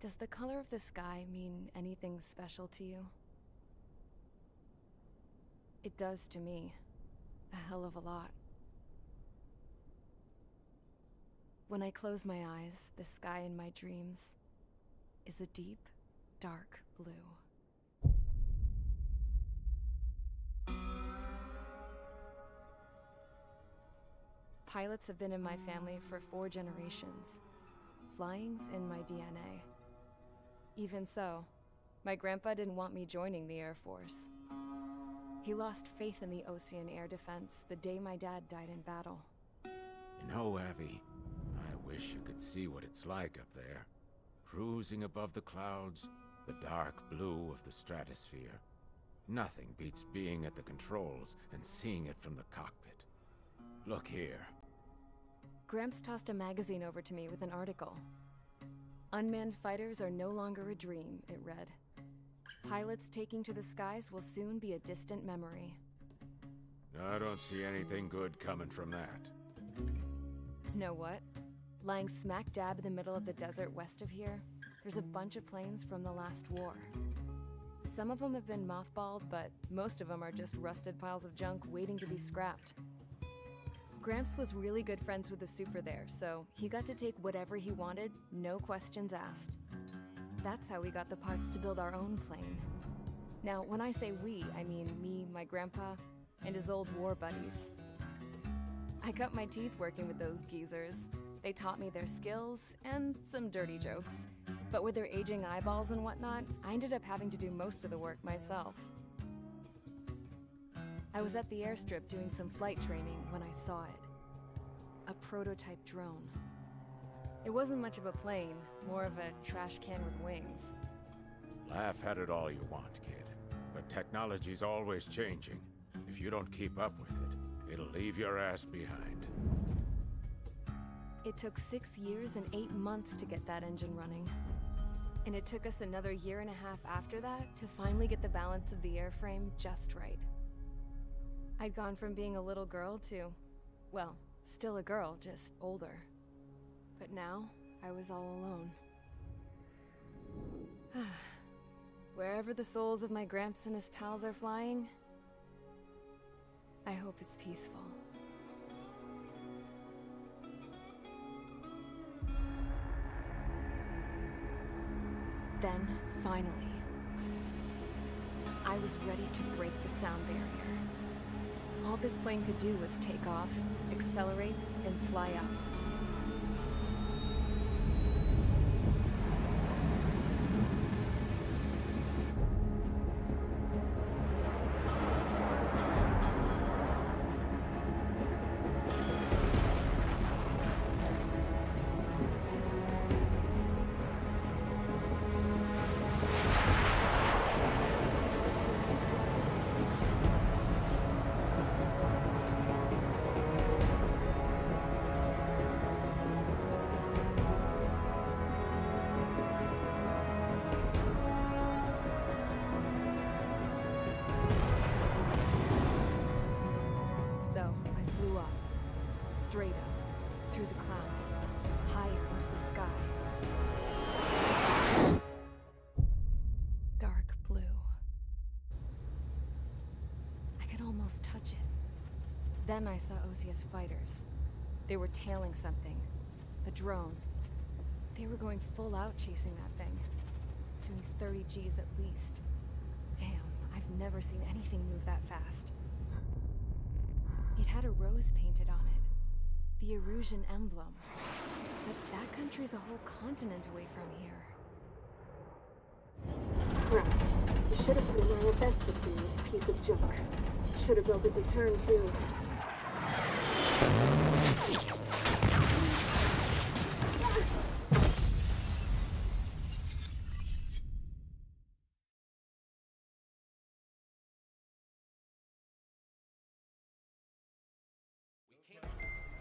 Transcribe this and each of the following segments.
Does the color of the sky mean anything special to you? It does to me. A hell of a lot. When I close my eyes, the sky in my dreams is a deep, dark blue. Pilots have been in my family for 4 generations. Flying's in my DNA. Even so, my grandpa didn't want me joining the Air Force. He lost faith in the Osean Air Defense the day my dad died in battle. You know, Abby, I wish you could see what it's like up there. Cruising above the clouds, the dark blue of the stratosphere. Nothing beats being at the controls and seeing it from the cockpit. Look here. Gramps tossed a magazine over to me with an article. Unmanned fighters are no longer a dream, it read. Pilots taking to the skies will soon be a distant memory. I don't see anything good coming from that. Know what? Lying smack dab in the middle of the desert west of here, there's a bunch of planes from the last war. Some of them have been mothballed, but most of them are just rusted piles of junk waiting to be scrapped. Gramps was really good friends with the super there, so he got to take whatever he wanted, no questions asked. That's how we got the parts to build our own plane. Now, when I say we, I mean me, my grandpa, and his old war buddies. I cut my teeth working with those geezers. They taught me their skills, and some dirty jokes. But with their aging eyeballs and whatnot, I ended up having to do most of the work myself. I was at the airstrip doing some flight training when I saw it. A prototype drone. It wasn't much of a plane, more of a trash can with wings. Laugh at it all you want, kid. But technology's always changing. If you don't keep up with it, it'll leave your ass behind. It took 6 years and 8 months to get that engine running. And it took us another 1.5 years after that to finally get the balance of the airframe just right. I'd gone from being a little girl to, well, still a girl, just older. But now, I was all alone. Wherever the souls of my Gramps and his pals are flying, I hope it's peaceful. Then, finally, I was ready to break the sound barrier. All this plane could do was take off, accelerate, and fly up. touch it. Then I saw Osia's fighters. They were tailing something. A drone. They were going full out chasing that thing. Doing 30 Gs at least. Damn, I've never seen anything move that fast. It had a rose painted on it. The Erusian emblem. But that country's a whole continent away from here. Crap. You should have put my best with this piece of junk. Should have built a return too.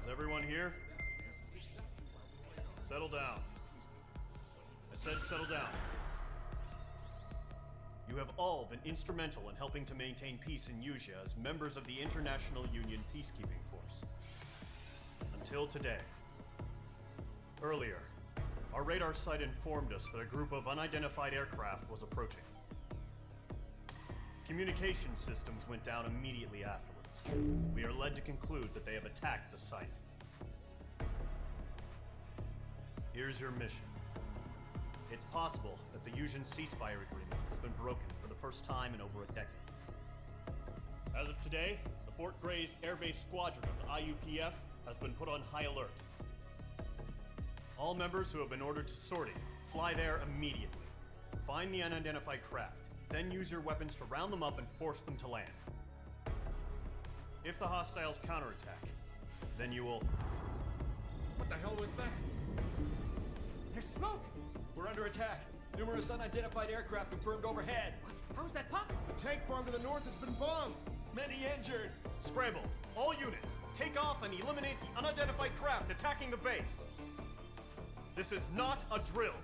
Is everyone here? Settle down. I said settle down. You have all been instrumental in helping to maintain peace in Usea as members of the International Union Peacekeeping Force. Until today. Earlier, our radar site informed us that a group of unidentified aircraft was approaching. Communication systems went down immediately afterwards. We are led to conclude that they have attacked the site. Here's your mission. It's possible that the Usian ceasefire agreement has been broken for the first time in over a decade. As of today, the Fort Gray's Air Base Squadron of the IUPF has been put on high alert. All members who have been ordered to sortie, fly there immediately. Find the unidentified craft, then use your weapons to round them up and force them to land. If the hostiles counterattack, then you will... What the hell was that? There's smoke! We're under attack. Numerous unidentified aircraft confirmed overhead. What? How is that possible? The tank farm to the north has been bombed! Many injured. Scramble! All units, take off and eliminate the unidentified craft attacking the base! This is not a drill!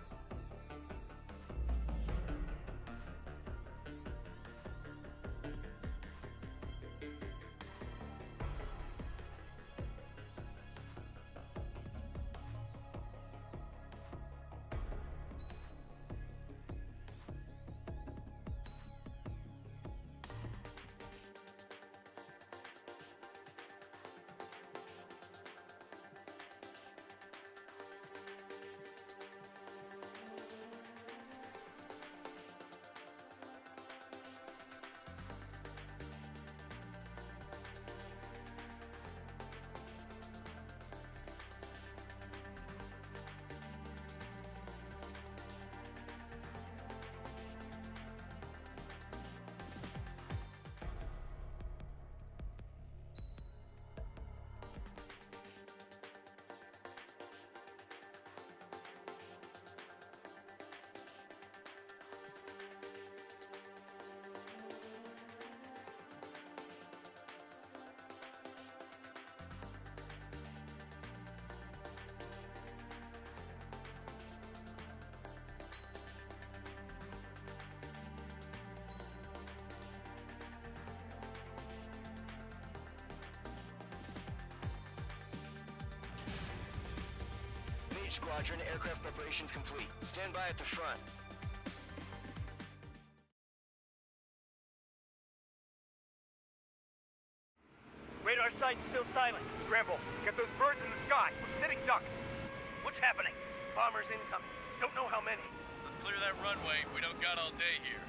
Squadron, aircraft preparations complete. Stand by at the front. Radar site's still silent. Scramble. Get those birds in the sky. We're sitting ducks. What's happening? Bombers incoming. Don't know how many. Let's clear that runway. We don't got all day here.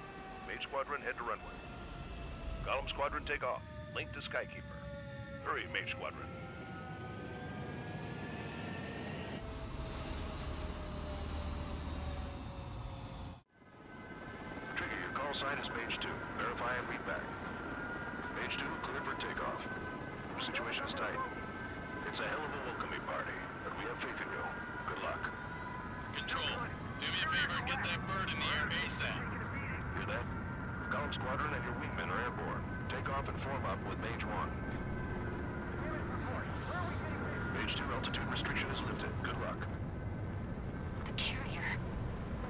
Mage Squadron, head to runway. Golem Squadron, take off. Link to Skykeeper. Hurry, Mage Squadron. Trigger, your call sign is Mage 2. Verify and read back. Mage 2, clear for takeoff. Situation is tight. It's a hell of a welcoming party, but we have faith in you. Good luck. Control, do me a favor and get that bird in the air ASAP. Hear that? Golem Squadron and your wingmen are airborne. Take off and form up with Mage 1. Mage 2, altitude restriction is lifted. Good luck. The carrier.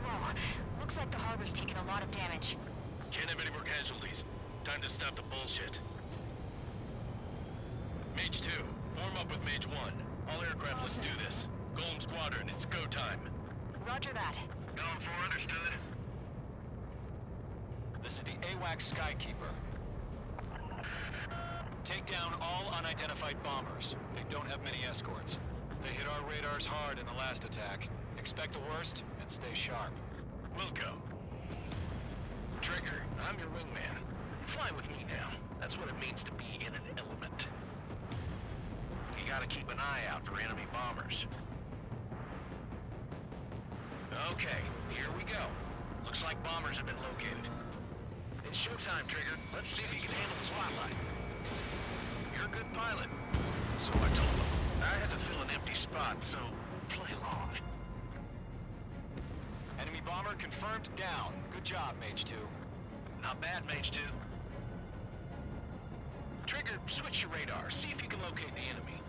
Whoa. Looks like the harbor's taken a lot of damage. Can't have any more casualties. Time to stop the bullshit. Mage 2, form up with Mage 1. All aircraft, let's do this. Golem Squadron, it's go time. Roger that. Golem 4, understood. This is the AWACS Skykeeper. Take down all unidentified bombers. They don't have many escorts. They hit our radars hard in the last attack. Expect the worst and stay sharp. Wilco. Trigger, I'm your wingman. Fly with me now. That's what it means to be in an element. You gotta keep an eye out for enemy bombers. Okay, here we go. Looks like bombers have been located. It's showtime, Trigger. Let's see if you can handle the spotlight. You're a good pilot. So I told them. I had to fill an empty spot, so play along. Enemy bomber confirmed down. Good job, Mage 2. Not bad, Mage 2. Trigger, switch your radar. See if you can locate the enemy.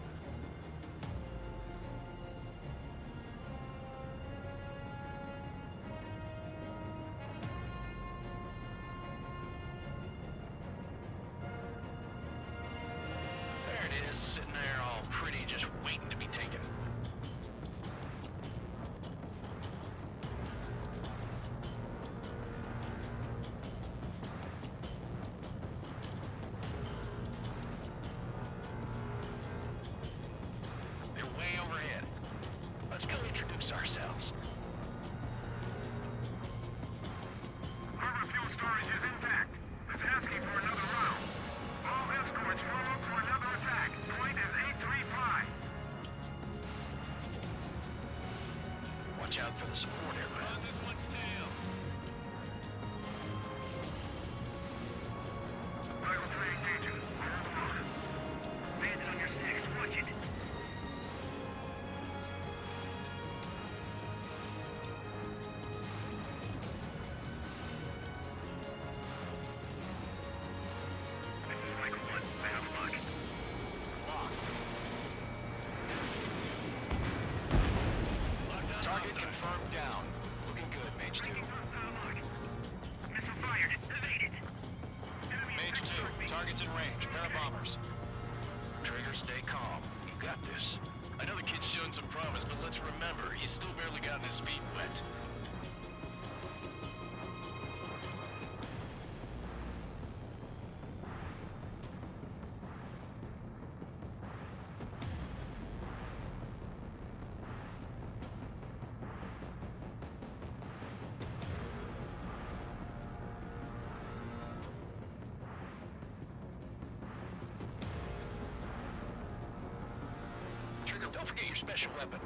There it is, sitting there all pretty, just waiting to be taken. They're way overhead. Let's go introduce ourselves. Harbor fuel storage is intact. It's asking for another round. All escorts form up for another attack. Point is 835. Watch out for the support aircraft. On this one's tail. Rifle 3 engaging. Bandit on your 6. Watch it. This is Michael 1. I have a lock. Locked. Target confirmed down. Looking good, Mage 2. Missile fired. Evaded. Mage 2, target's in range. Pair of bombers. Trigger, stay calm. You got this. I know the kid's shown some promise, but let's remember, he's still barely gotten his feet wet. Trigger, don't forget your special weapon.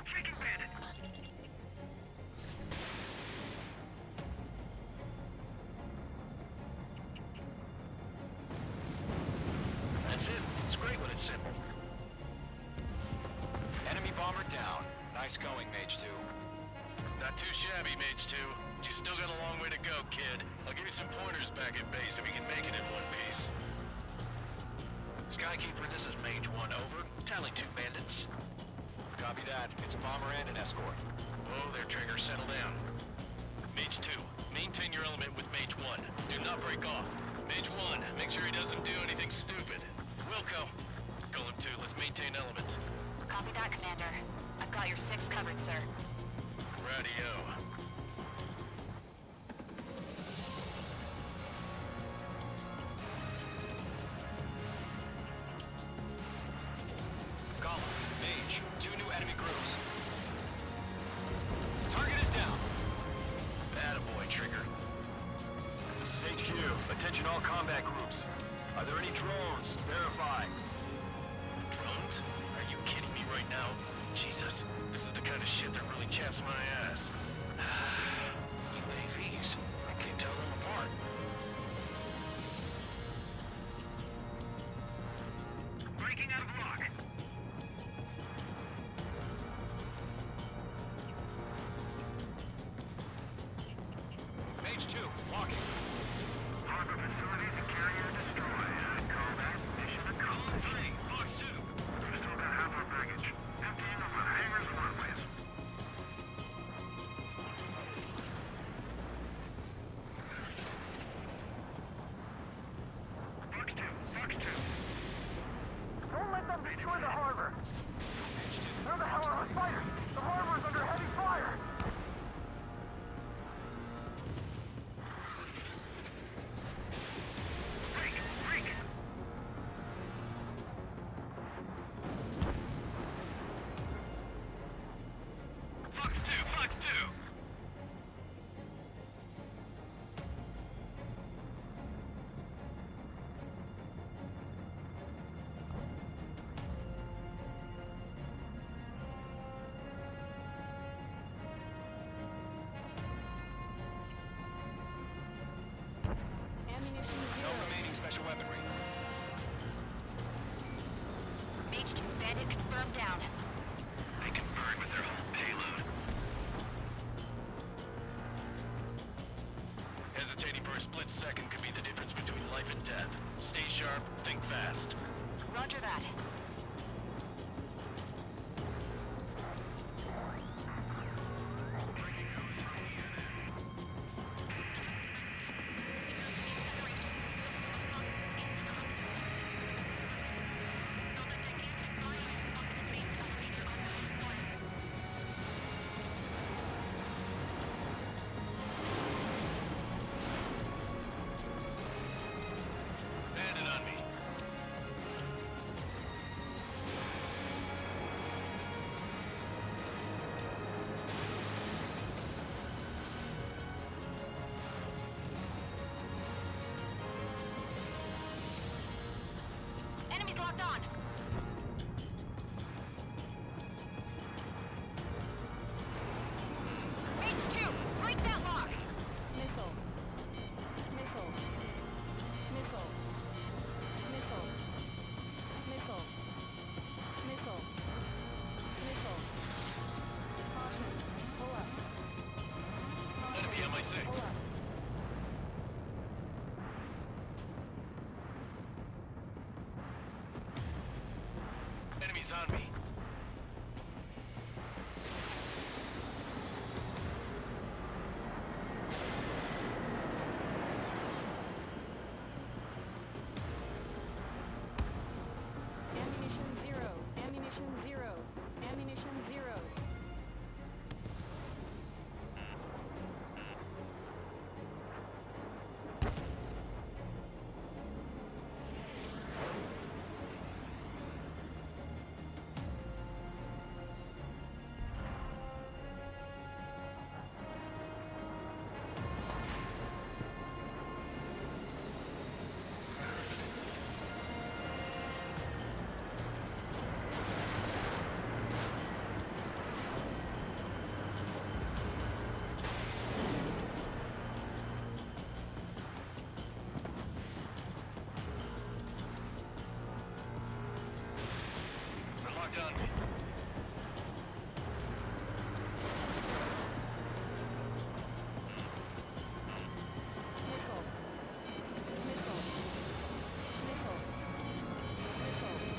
Taking bandit. That's it. It's great when it's simple. Enemy bomber down. Nice going, Mage 2. Not too shabby, Mage 2. You still got a long way to go, kid. I'll give you some pointers back at base if you can make it in one piece. Skykeeper, this is Mage 1, over. Tally 2 bandits. Copy that. It's a bomber and an escort. Whoa there, Trigger. Settle down. Mage 2, maintain your element with Mage 1. Do not break off. Mage 1, make sure he doesn't do anything stupid. Wilco. Golem 2, let's maintain element. Copy that, Commander. I've got your 6 covered, sir. Radio. Golem, Mage, 2 new enemy groups. Target is down. Attaboy, Trigger. This is HQ. Attention all combat groups. Are there any drones? Verify. Drones? Are you kidding me right now? Jesus, this is the kind of shit that really chaps my ass. UAVs. I can't tell them apart. Breaking out of lock. Mage 2, walking. Harbor facilities and carrier destroyed. I'd call that mission accomplished. Box 2. We're still about half our baggage. Emptying of our hangars and runways. Box 2. Box 2. Don't let them destroy the harbor. Mage 2, Where the hell Fox are our 3. fighters? The harbor is under heavy fire. one down. They can burn with their whole payload. Hesitating for a split second could be the difference between life and death. Stay sharp, think fast. Roger that. Bandit on me. Enemies locked on. H2, break that lock. Missile. Missile. Missile. Missile. Missile. Missile. Missile. Caution. Pull up. Enemy on my six. Pull up. Enemies on me. Ammunition zero. Ammunition zero. Ammunition zero. They're locked on me. Missile. Missile. Missile. Missile.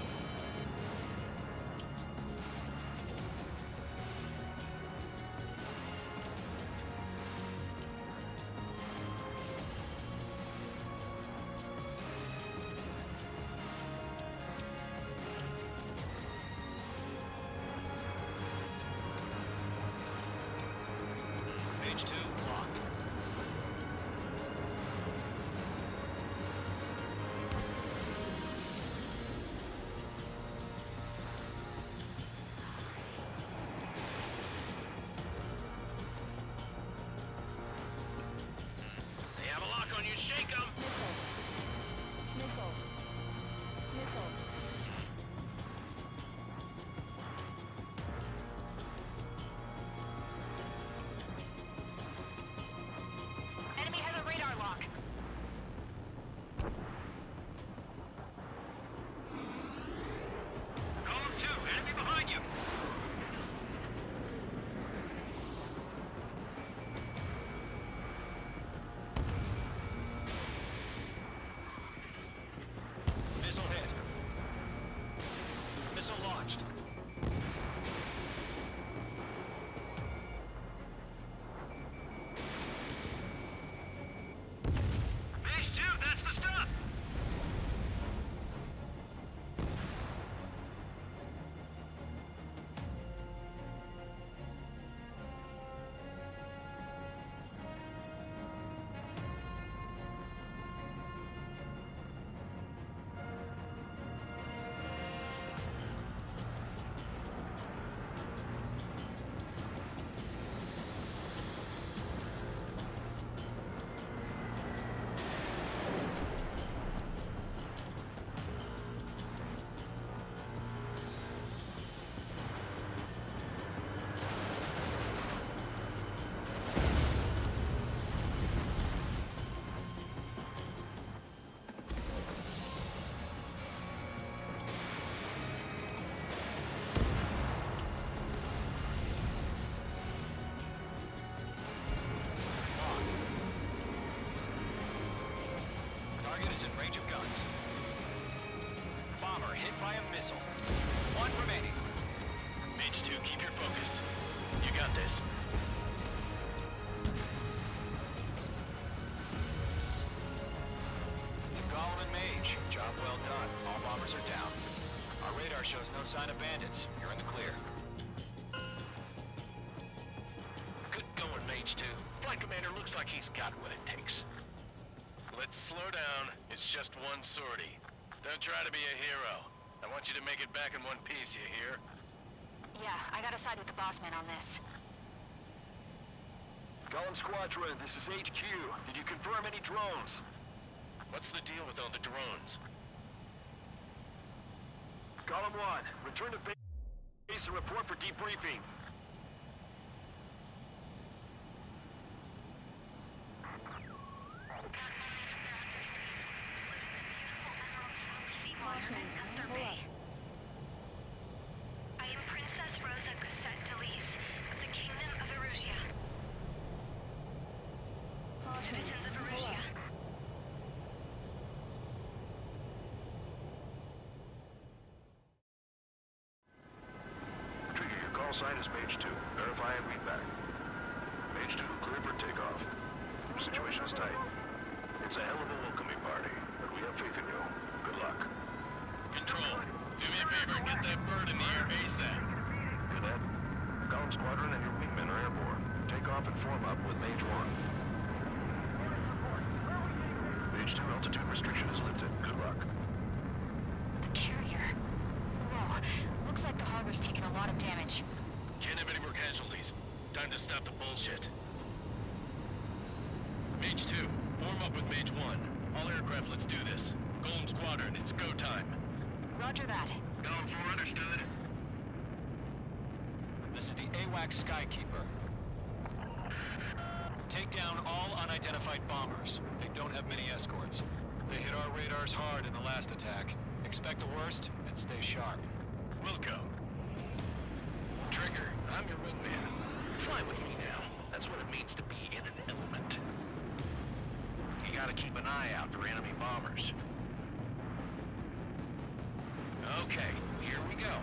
H2 locked. They have a lock on you. Shake them. Missile. Missile. Missile. by a missile. One remaining. Mage 2, keep your focus. You got this. To Gollum and Mage, job well done. All bombers are down. Our radar shows no sign of bandits. You're in the clear. Good going, Mage 2. Flight Commander looks like he's got what it takes. Let's slow down. It's just one sortie. Don't try to be a hero. I want you to make it back in one piece, you hear? Yeah, I gotta side with the boss man on this. Gollum Squadron, this is HQ. Did you confirm any drones? What's the deal with all the drones? Gollum 1, return to base and report for debriefing. I am Princess Rosa Cassette Delise of the Kingdom of Erusia. Citizens of Erusia. Trigger, your call sign is Mage 2. Verify and read back. Mage 2, clear for takeoff. Situation is tight. It's a hell of a welcoming party, but we have faith in you. Good luck. Control, do me a favor and get that bird in the air ASAP. Cadet, Gollum Squadron and your wingmen are airborne. Take off and form up with Mage 1. Mage 2, altitude restriction is lifted. Good luck. The carrier. Whoa, looks like the harbor's taking a lot of damage. Can't have any more casualties. Time to stop the bullshit. Mage 2, form up with Mage 1. All aircraft, let's do this. Golem Squadron, it's go time. Roger that. Golem 4, understood. This is the AWACS Skykeeper. Take down all unidentified bombers. They don't have many escorts. They hit our radars hard in the last attack. Expect the worst and stay sharp. Wilco. Trigger, I'm your wingman. Fly with me now. That's what it means to be in an element. You gotta keep an eye out for enemy bombers. Okay, here we go.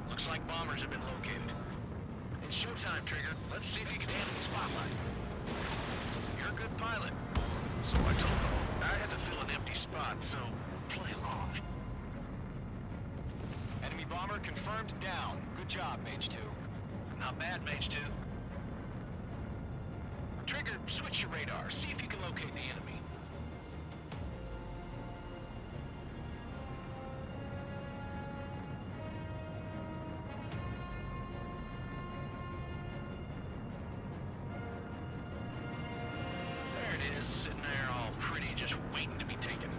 Looks like bombers have been located. It's showtime, Trigger. Let's see if you can handle the spotlight. You're a good pilot. So I told them. I had to fill an empty spot, so play along. Enemy bomber confirmed down. Good job, Mage 2. Not bad, Mage 2. Trigger, switch your radar. See if you can locate the enemy. There it is, sitting there all pretty, just waiting to be taken.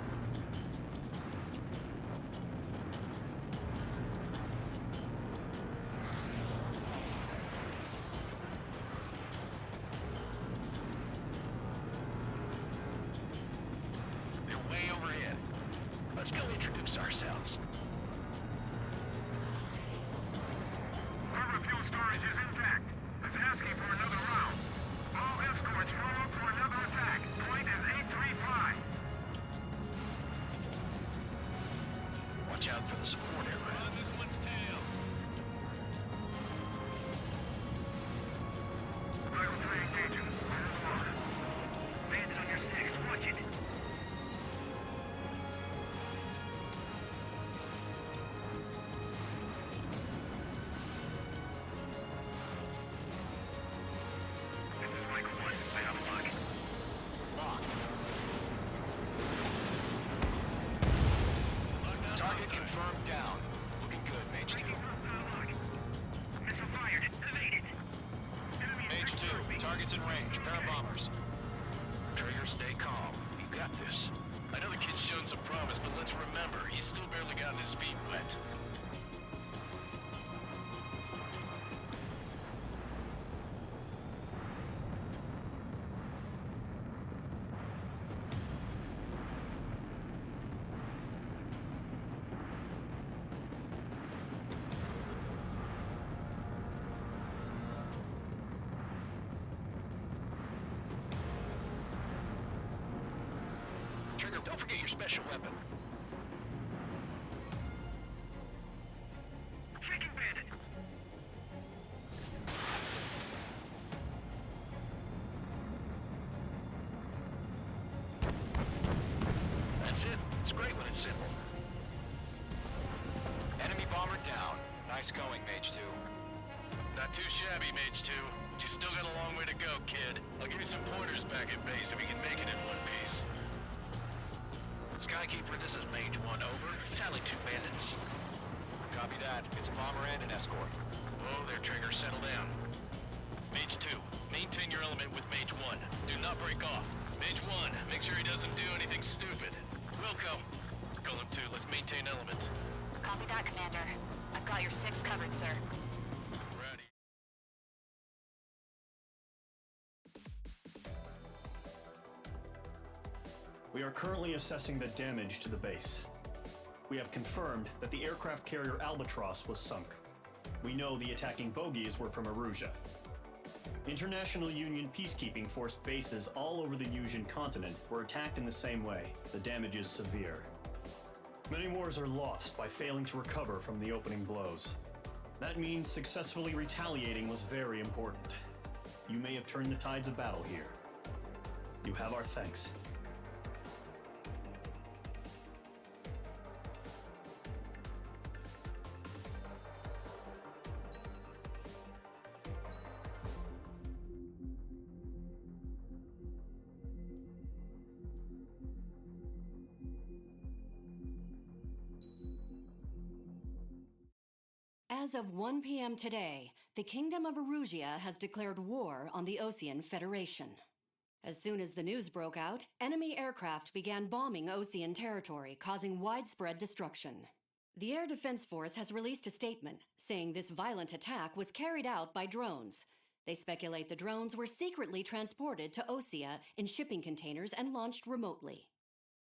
They're way overhead. Let's go introduce ourselves. Harbor fuel storage is intact. It's asking for another round. All escorts form up for another attack. Point is 835. Watch out for the support aircraft. On this one's tail. Rival 3 engaging. Bandit on your 6. Watch it. This is Mike 1. I have a lock. Locked. Target confirmed down. Looking good, Mage 2. Missile fired. Evaded. Mage 2, target's in range. Pair of bombers. Trigger, stay calm. You got this. I know the kid's shown some promise, but let's remember, he's still barely gotten his feet wet. Trigger, don't forget your special weapon. Not too shabby, Mage 2. But you still got a long way to go, kid. I'll give you some pointers back at base if you can make it in one piece. Skykeeper, this is Mage 1, over. Tally 2 bandits. Copy that. It's a bomber and an escort. Whoa there, Trigger. Settle down. Mage 2, maintain your element with Mage 1. Do not break off. Mage 1, make sure he doesn't do anything stupid. Wilco, Golem 2, let's maintain element. Copy that, Commander. I've got your 6 covered, sir. Ready. We are currently assessing the damage to the base. We have confirmed that the aircraft carrier Albatross was sunk. We know the attacking bogies were from Erusia. International Union peacekeeping force bases all over the Yusian continent were attacked in the same way. The damage is severe. Many wars are lost by failing to recover from the opening blows. That means successfully retaliating was very important. You may have turned the tides of battle here. You have our thanks. As of 1 p.m. today, the Kingdom of Erusia has declared war on the Osean Federation. As soon as the news broke out, enemy aircraft began bombing Osean territory, causing widespread destruction. The Air Defense Force has released a statement saying this violent attack was carried out by drones. They speculate the drones were secretly transported to Osea in shipping containers and launched remotely.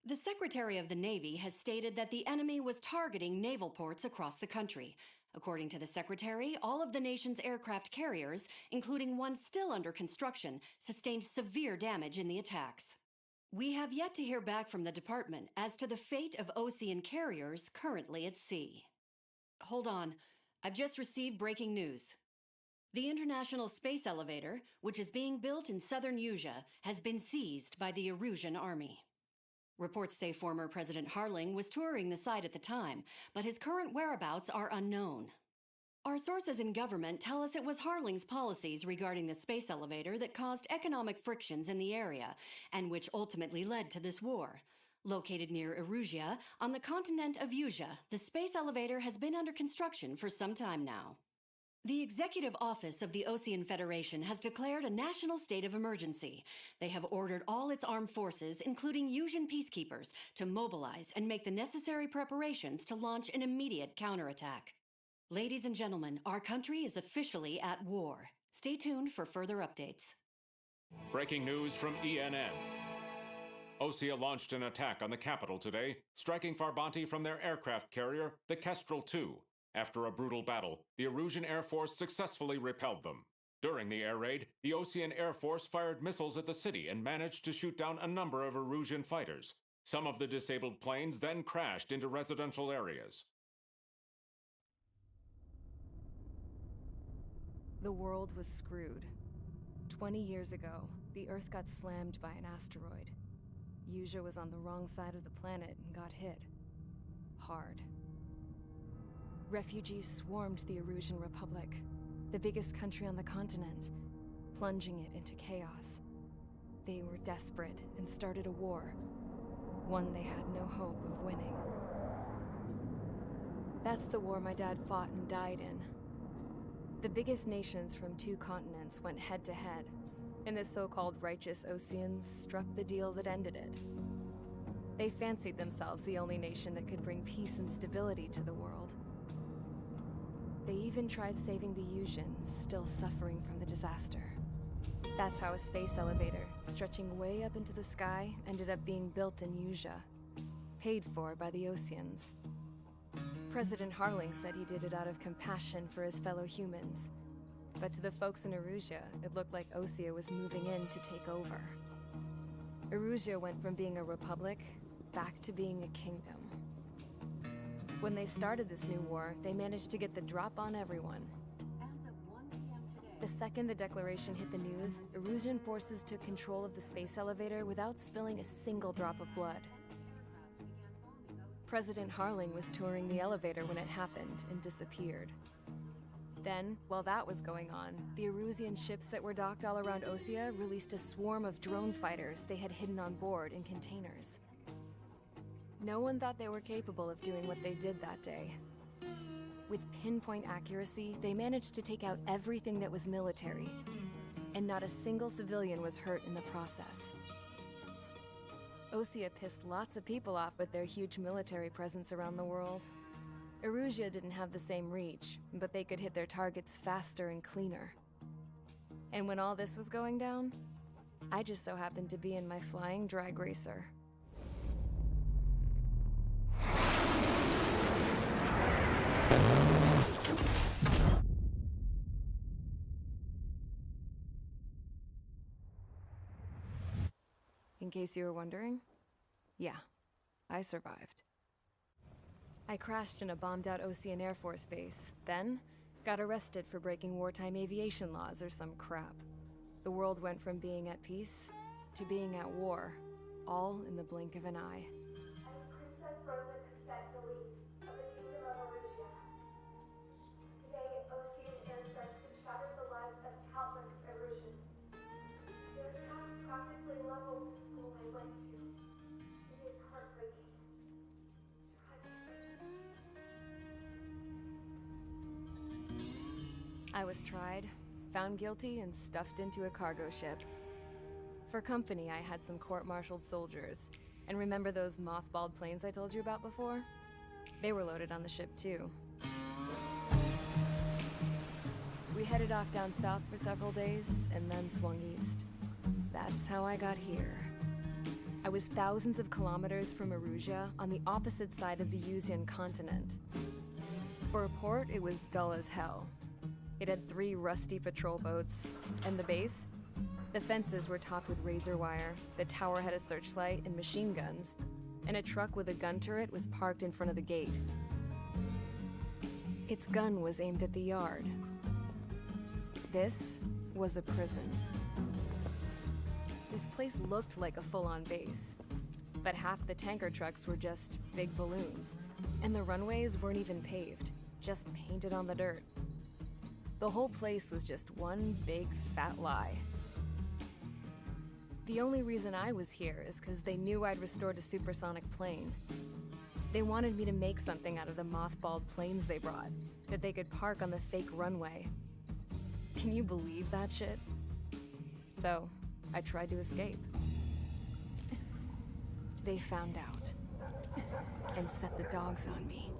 The Secretary of the Navy has stated that the enemy was targeting naval ports across the country. According to the Secretary, all of the nation's aircraft carriers, including one still under construction, sustained severe damage in the attacks. We have yet to hear back from the department as to the fate of Osean carriers currently at sea. Hold on, I've just received breaking news. The International Space Elevator, which is being built in southern Yusia, has been seized by the Erusian army. Reports say former President Harling was touring the site at the time, but his current whereabouts are unknown. Our sources in government tell us it was Harling's policies regarding the space elevator that caused economic frictions in the area, and which ultimately led to this war. Located near Erusia, on the continent of Yusia, the space elevator has been under construction for some time now. The Executive Office of the Osean Federation has declared a national state of emergency. They have ordered all its armed forces, including Yusian peacekeepers, to mobilize and make the necessary preparations to launch an immediate counterattack. Ladies and gentlemen, our country is officially at war. Stay tuned for further updates. Breaking news from ENN. Osea launched an attack on the capital today, striking Farbanti from their aircraft carrier, the Kestrel II. After a brutal battle, the Erusian Air Force successfully repelled them. During the air raid, the Osean Air Force fired missiles at the city and managed to shoot down a number of Erusian fighters. Some of the disabled planes then crashed into residential areas. The world was screwed. 20 years ago, the Earth got slammed by an asteroid. Yusia was on the wrong side of the planet and got hit. Hard. Refugees swarmed the Erusian Republic, the biggest country on the continent, plunging it into chaos. They were desperate and started a war, one they had no hope of winning. That's the war my dad fought and died in. The biggest nations from 2 continents went head-to-head, and the so-called righteous Oseans struck the deal that ended it. They fancied themselves the only nation that could bring peace and stability to the world. They even tried saving the Yusians, still suffering from the disaster. That's how a space elevator, stretching way up into the sky, ended up being built in Yusia, paid for by the Oseans. President Harling said he did it out of compassion for his fellow humans. But to the folks in Erusia, it looked like Osea was moving in to take over. Erusia went from being a republic back to being a kingdom. When they started this new war, they managed to get the drop on everyone. The second the declaration hit the news, Erusian forces took control of the space elevator without spilling a single drop of blood. President Harling was touring the elevator when it happened and disappeared. Then, while that was going on, the Erusian ships that were docked all around Osea released a swarm of drone fighters they had hidden on board in containers. No one thought they were capable of doing what they did that day. With pinpoint accuracy, they managed to take out everything that was military, and not a single civilian was hurt in the process. Osea pissed lots of people off with their huge military presence around the world. Erusia didn't have the same reach, but they could hit their targets faster and cleaner. And when all this was going down, I just so happened to be in my flying drag racer. In case you were wondering, yeah, I survived. I crashed in a bombed-out Osean Air Force base, then got arrested for breaking wartime aviation laws or some crap. The world went from being at peace to being at war, all in the blink of an eye. Princess Rosa Cassette Delise of the Kingdom of Erusia. Today, Osean airstrikes have shattered the lives of countless Erusians. Their attacks practically leveled the school I went to. It is heartbreaking. I was tried, found guilty, and stuffed into a cargo ship. For company, I had some court-martialed soldiers. And remember those mothballed planes I told you about before? They were loaded on the ship too. We headed off down south for several days, and then swung east. That's how I got here. I was thousands of kilometers from Erusia, on the opposite side of the Yuzian continent. For a port, it was dull as hell. It had 3 rusty patrol boats, and the base? The fences were topped with razor wire, the tower had a searchlight and machine guns, and a truck with a gun turret was parked in front of the gate. Its gun was aimed at the yard. This was a prison. This place looked like a full-on base, but half the tanker trucks were just big balloons, and the runways weren't even paved, just painted on the dirt. The whole place was just one big fat lie. The only reason I was here is because they knew I'd restored a supersonic plane. They wanted me to make something out of the mothballed planes they brought, that they could park on the fake runway. Can you believe that shit? So, I tried to escape. They found out, and set the dogs on me.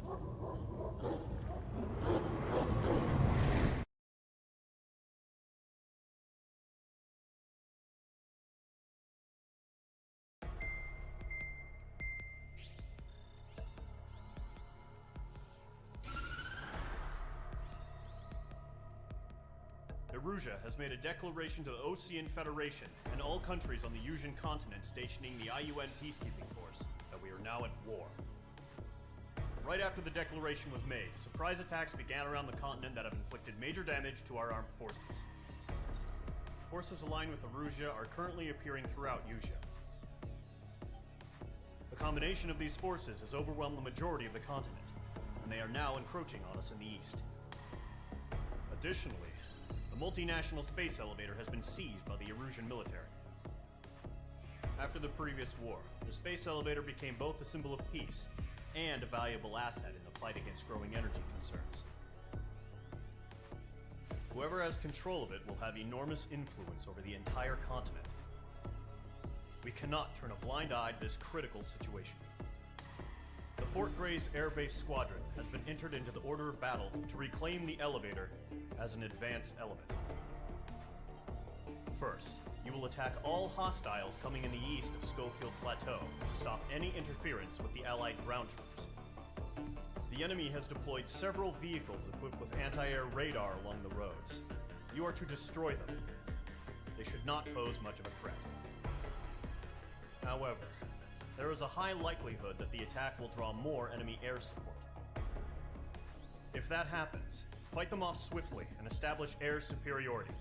Erusia has made a declaration to the Osean Federation and all countries on the Yusian continent stationing the IUN peacekeeping force that we are now at war. Right after the declaration was made, surprise attacks began around the continent that have inflicted major damage to our armed forces. Forces aligned with Erusia are currently appearing throughout Yusia. The combination of these forces has overwhelmed the majority of the continent, and they are now encroaching on us in the east. Additionally, the multinational space elevator has been seized by the Erusian military. After the previous war, the space elevator became both a symbol of peace and a valuable asset in the fight against growing energy concerns. Whoever has control of it will have enormous influence over the entire continent. We cannot turn a blind eye to this critical situation. The Fort Grays Air Base Squadron has been entered into the order of battle to reclaim the elevator as an advance element. First, you will attack all hostiles coming in the east of Schofield Plateau to stop any interference with the Allied ground troops. The enemy has deployed several vehicles equipped with anti-air radar along the roads. You are to destroy them. They should not pose much of a threat. However, there is a high likelihood that the attack will draw more enemy air support. If that happens, fight them off swiftly and establish air superiority.